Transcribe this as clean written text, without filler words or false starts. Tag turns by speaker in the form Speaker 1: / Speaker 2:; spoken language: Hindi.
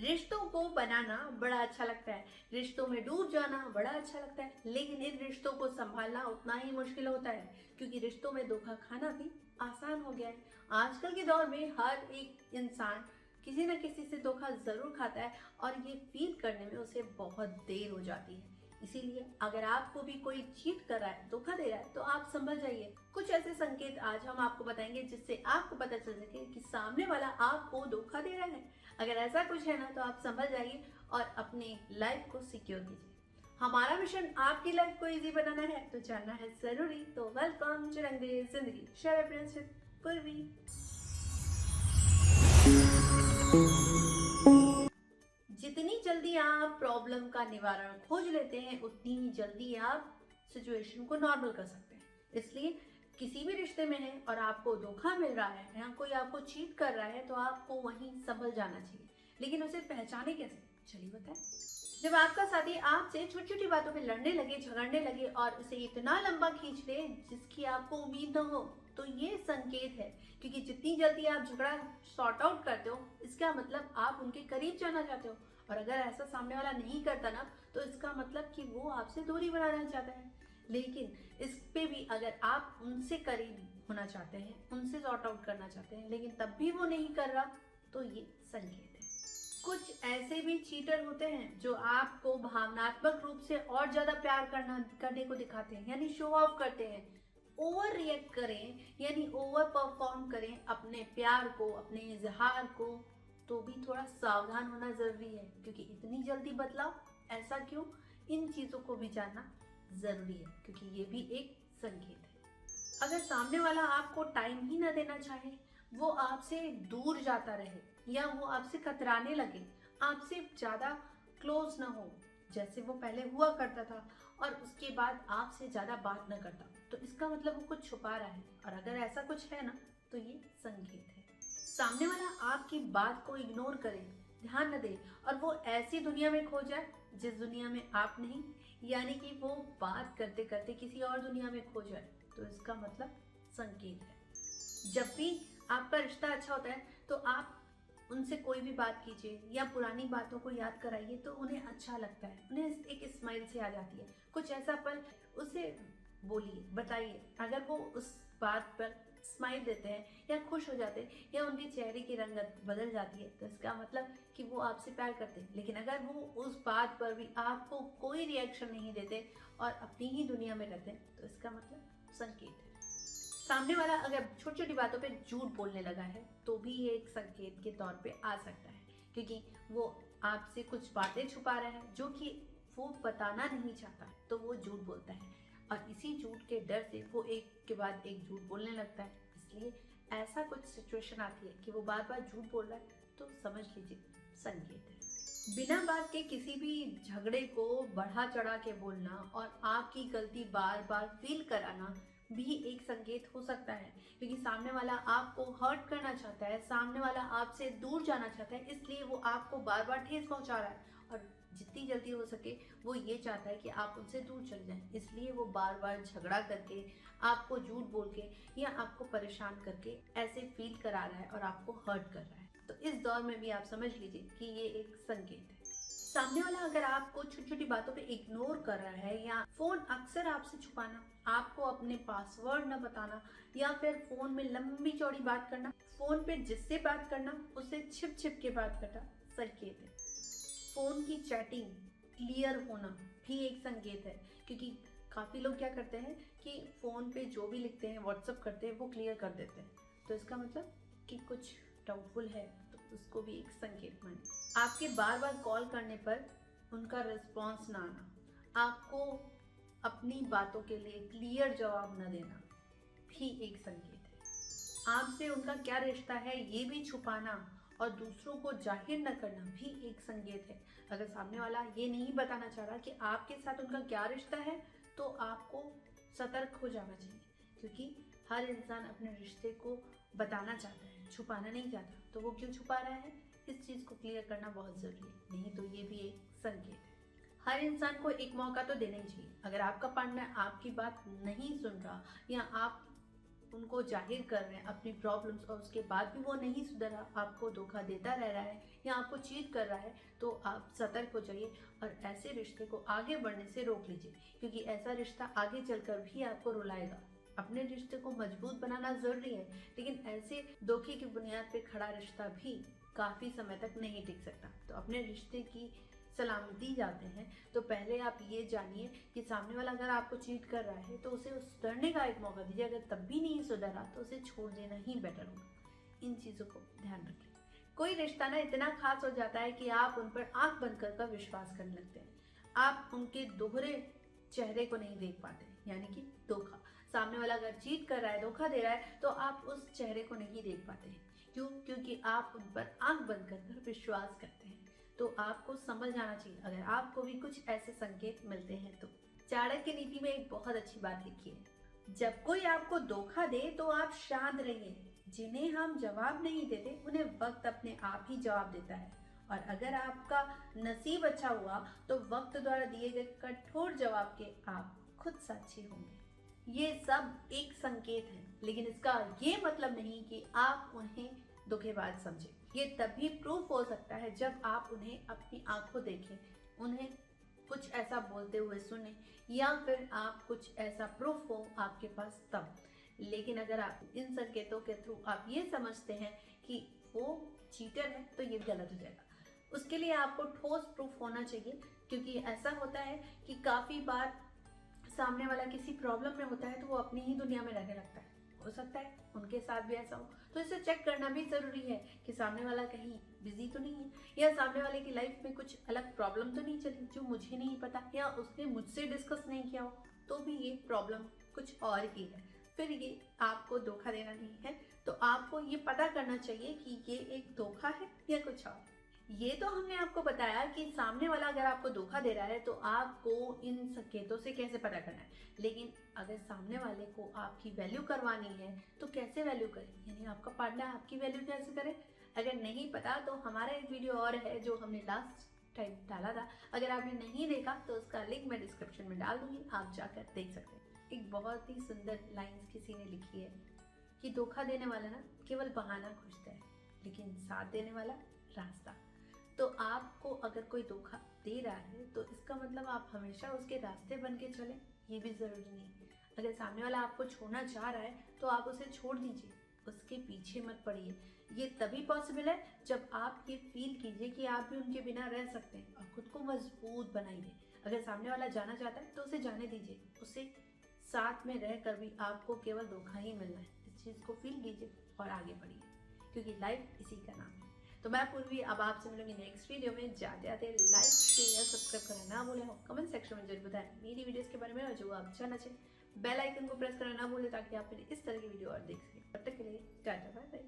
Speaker 1: रिश्तों को बनाना बड़ा अच्छा लगता है, रिश्तों में डूब जाना बड़ा अच्छा लगता है, लेकिन इन रिश्तों को संभालना उतना ही मुश्किल होता है क्योंकि रिश्तों में धोखा खाना भी आसान हो गया है। आजकल के दौर में हर एक इंसान किसी न किसी से धोखा जरूर खाता है और ये फील करने में उसे बहुत देर हो जाती है। इसीलिए अगर आपको भी कोई चीट कर रहा है, धोखा दे रहा है, तो आप संभल जाइए। कुछ ऐसे संकेत आज हम आपको बताएंगे जिससे आपको पता चल सके कि सामने वाला आपको धोखा दे रहा है। अगर ऐसा कुछ है ना तो आप संभल जाइए और अपने लाइफ को सिक्योर कीजिए। हमारा मिशन आपकी लाइफ को इजी बनाना है, तो जानना है जरूरी। तो वेलकम टू रंग दे जिंदगी, शेयर फ्रेंड्स विद पूर्वी। जितनी जल्दी आप प्रॉब्लम का निवारण खोज लेते हैं, उतनी ही जल्दी आप सिचुएशन को नॉर्मल कर सकते हैं। इसलिए किसी भी रिश्ते में है और आपको धोखा मिल रहा है या कोई आपको चीट कर रहा है, तो आपको वहीं संभल जाना चाहिए। लेकिन उसे पहचाने कैसे, चलिए बताएं। जब आपका साथी आपसे छोटी छोटी बातों पे लड़ने लगे, झगड़ने लगे और उसे इतना लंबा खींच ले जिसकी आपको उम्मीद न हो, तो ये संकेत है। क्योंकि जितनी जल्दी आप झगड़ा सॉर्ट आउट करते हो, इसका मतलब आप उनके करीब जाना चाहते हो। और अगर ऐसा सामने वाला नहीं करता ना, तो इसका मतलब कि वो आपसे दूरी बनाना चाहता है। लेकिन इस पे भी अगर आप उनसे करीब होना चाहते हैं, उनसे सॉर्ट आउट करना चाहते हैं, लेकिन तब भी वो नहीं कर रहा, तो ये संकेत है। कुछ ऐसे भी चीटर होते हैं जो आपको भावनात्मक रूप से और ज्यादा प्यार करने को दिखाते हैं, यानी शो ऑफ करते हैं। ओवर रिएक्ट करें यानी ओवर परफॉर्म करें अपने प्यार को, अपने इजहार को, तो भी थोड़ा सावधान होना जरूरी है। क्योंकि इतनी जल्दी बदलाव, ऐसा क्यों, इन चीजों को भी जानना जरूरी है, क्योंकि ये भी एक संकेत है। अगर सामने वाला आपको टाइम ही ना देना चाहे, वो आपसे दूर जाता रहे या वो आपसे कतराने लगे, आपसे ज्यादा क्लोज ना हो जैसे वो पहले हुआ करता था, और उसके बाद आपसे ज्यादा बात न करता, तो इसका मतलब वो कुछ छुपा रहा है। और अगर ऐसा कुछ है ना, तो ये संकेत है। सामने वाला आपकी बात को इग्नोर करे, ध्यान न दे और वो ऐसी दुनिया में खो जाए जिस दुनिया में आप नहीं, यानी कि वो बात करते करते किसी और दुनिया में खो जाए, तो इसका मतलब संकेत है। जब भी आपका रिश्ता अच्छा होता है, तो आप उनसे कोई भी बात कीजिए या पुरानी बातों को याद कराइए, तो उन्हें अच्छा लगता है, उन्हें एक स्माइल से आ जाती है। कुछ ऐसा पल उसे बोलिए, बताइए। अगर वो उस बात पर स्माइल देते हैं या खुश हो जाते हैं या उनके चेहरे की रंगत बदल जाती है, तो इसका मतलब कि वो आपसे प्यार करते हैं। लेकिन अगर वो उस बात पर भी आपको कोई रिएक्शन नहीं देते और अपनी ही दुनिया में रहते हैं, तो इसका मतलब संकेत है। सामने वाला अगर छोटी छोटी बातों पे झूठ बोलने लगा है, तो भी ये एक संकेत के तौर पे आ सकता है, क्योंकि वो आपसे कुछ बातें छुपा रहा है जो कि वो बताना नहीं चाहता, तो वो झूठ बोलता है। और इसी झूठ के डर से वो एक के बाद एक झूठ बोलने लगता है। इसलिए ऐसा कुछ सिचुएशन आती है कि वो बार बार झूठ बोल रहा है, तो समझ लीजिए संकेत है। बिना बात के किसी भी झगड़े को बढ़ा चढ़ा के बोलना और आपकी गलती बार बार फील कराना भी एक संकेत हो सकता है। क्योंकि सामने वाला आपको हर्ट करना चाहता है, सामने वाला आपसे दूर जाना चाहता है, इसलिए वो आपको बार बार ठेस पहुंचा रहा है। और जितनी जल्दी हो सके वो ये चाहता है कि आप उनसे दूर चले जाएं, इसलिए वो बार बार झगड़ा करके, आपको झूठ बोल के या आपको परेशान करके ऐसे फील करा रहा है और आपको हर्ट कर रहा है। तो इस दौर में भी आप समझ लीजिए कि ये एक संकेत है। सामने वाला अगर आपको छोटी छोटी बातों पे इग्नोर कर रहा है, या फोन अक्सर आपसे छुपाना, आपको अपने पासवर्ड न बताना, या फिर फोन में लंबी चौड़ी बात करना, फोन पे जिससे बात करना उसे छिप छिप के बात करना, संकेत है। फोन की चैटिंग क्लियर होना भी एक संकेत है। क्योंकि काफी लोग क्या करते हैं कि फोन पे जो भी लिखते हैं, व्हाट्सअप करते हैं, वो क्लियर कर देते हैं, तो इसका मतलब कि कुछ डाउटफुल है, तो उसको भी एक संकेत माने। आपके बार बार कॉल करने पर उनका रिस्पॉन्स ना आना, आपको अपनी बातों के लिए क्लियर जवाब न देना भी एक संकेत है। आपसे उनका क्या रिश्ता है ये भी छुपाना और दूसरों को जाहिर न करना भी एक संकेत है। अगर सामने वाला ये नहीं बताना चाह रहा कि आपके साथ उनका क्या रिश्ता है, तो आपको सतर्क हो जाना चाहिए। क्योंकि हर इंसान अपने रिश्ते को बताना चाहता है, छुपाना नहीं चाहता, तो वो क्यों छुपा रहा है, इस चीज को क्लियर करना बहुत जरूरी है। नहीं तो ये भी एक संकेत है। हर इंसान को एक मौका तो देना ही चाहिए। अगर आपका पार्टनर आपकी बात नहीं सुन रहा या आप उनको जाहिर कर रहे हैं अपनी प्रॉब्लम्स और उसके बाद भी वो नहीं सुधरा, आपको धोखा देता रह रहा है या आपको चीट कर रहा है, तो आप सतर्क हो जाइए और ऐसे रिश्ते को आगे बढ़ने से रोक लीजिए, क्योंकि ऐसा रिश्ता आगे चलकर भी आपको रुलाएगा। अपने रिश्ते को मजबूत बनाना जरूरी है, लेकिन ऐसे धोखे की बुनियाद पे खड़ा रिश्ता भी काफी समय तक नहीं टिक सकता। तो अपने रिश्ते की सलामती जाते हैं तो पहले आप ये जानिए कि सामने वाला अगर आपको चीट कर रहा है तो उसे सुधरने का एक मौका दीजिए। अगर तब भी नहीं सुधरा तो उसे छोड़ देना ही बेटर होगा। इन चीजों को ध्यान रखें। कोई रिश्ता ना इतना खास हो जाता है कि आप उन पर आंख बंद कर विश्वास करने लगते हैं। आप उनके दोहरे चेहरे को नहीं देख पाते, यानी कि धोखा। सामने वाला अगर चीट कर रहा है, धोखा दे रहा है, तो आप उस चेहरे को नहीं देख पाते। क्यों? क्योंकि आप उन पर आंख बंद कर विश्वास करते हैं। तो आपको समझ आना चाहिए अगर आपको भी कुछ ऐसे संकेत मिलते हैं तो। चाणक्य नीति में एक बहुत अच्छी बात लिखी है, जब कोई आपको धोखा दे तो आप शांत रहिए। जिन्हें हम जवाब नहीं देते उन्हें वक्त अपने आप ही जवाब देता है। और अगर आपका नसीब अच्छा हुआ तो वक्त द्वारा दिए गए कठोर जवाब के आप खुद साक्षी होंगे। ये सब एक संकेत है, लेकिन इसका ये मतलब नहीं कि आप उन्हें धोखेबाज समझें। ये तभी प्रूफ हो सकता है जब आप उन्हें अपनी आंखों देखें, उन्हें कुछ ऐसा बोलते हुए सुने, या फिर आप कुछ ऐसा प्रूफ हो आपके पास तब। लेकिन अगर आप इन संकेतों के थ्रू आप ये समझते हैं कि वो चीटर है तो ये गलत हो जाएगा। उसके लिए आपको ठोस प्रूफ होना चाहिए, क्योंकि ऐसा होता है कि काफी बार सामने वाला किसी प्रॉब्लम में होता है तो वो अपनी ही दुनिया में रहने लगता है। हो सकता है उनके साथ भी ऐसा हो, तो इसे चेक करना भी जरूरी है कि सामने वाला कहीं बिजी तो नहीं है, या सामने वाले की लाइफ में कुछ अलग प्रॉब्लम तो नहीं चली जो मुझे नहीं पता, या उसने मुझसे डिस्कस नहीं किया हो, तो भी ये प्रॉब्लम कुछ और ही है। फिर ये आपको धोखा देना नहीं है। तो आपको ये पता करना चाहिए कि ये एक धोखा है या कुछ और। ये तो हमने आपको बताया कि सामने वाला अगर आपको धोखा दे रहा है तो आपको इन संकेतों से कैसे पता करना है। लेकिन अगर सामने वाले को आपकी वैल्यू करवानी है तो कैसे वैल्यू करें, यानी आपका पार्टनर आपकी वैल्यू कैसे करे। अगर नहीं पता तो हमारा एक वीडियो और है जो हमने लास्ट टाइम डाला था, अगर आपने नहीं देखा तो उसका लिंक मैं डिस्क्रिप्शन में डाल दूंगी, आप जाकर देख सकते हैं। एक बहुत ही सुंदर लाइन्स किसी ने लिखी है कि धोखा देने वाला ना केवल बहाना खोजता है, लेकिन साथ देने वाला रास्ता। तो आपको अगर कोई धोखा दे रहा है तो इसका मतलब आप हमेशा उसके रास्ते बन के चले, ये भी जरूरी नहीं। अगर सामने वाला आपको छोड़ना चाह रहा है तो आप उसे छोड़ दीजिए, उसके पीछे मत पड़िए। ये तभी पॉसिबल है जब आप ये फील कीजिए कि आप भी उनके बिना रह सकते हैं, और खुद को मजबूत बनाइए। अगर सामने वाला जाना चाहता है तो उसे जाने दीजिए, उसे साथ में रहकर भी आपको केवल धोखा ही मिलना है। इस चीज को फील कीजिए और आगे बढ़िए, क्योंकि लाइफ इसी का नाम है। तो मैं पूर्वी अब आपसे मिलूंगी नेक्स्ट वीडियो में। जाते जाते लाइक शेयर सब्सक्राइब करना ना भूलें, कमेंट सेक्शन में जरूर बताएं मेरी वीडियोस के बारे में, और जो आप जानना चाहें बेल आइकन को प्रेस करना ना भूलें ताकि आप मेरे इस तरह की वीडियो और देख सकें। तब तक के लिए टाटा बाय बाय।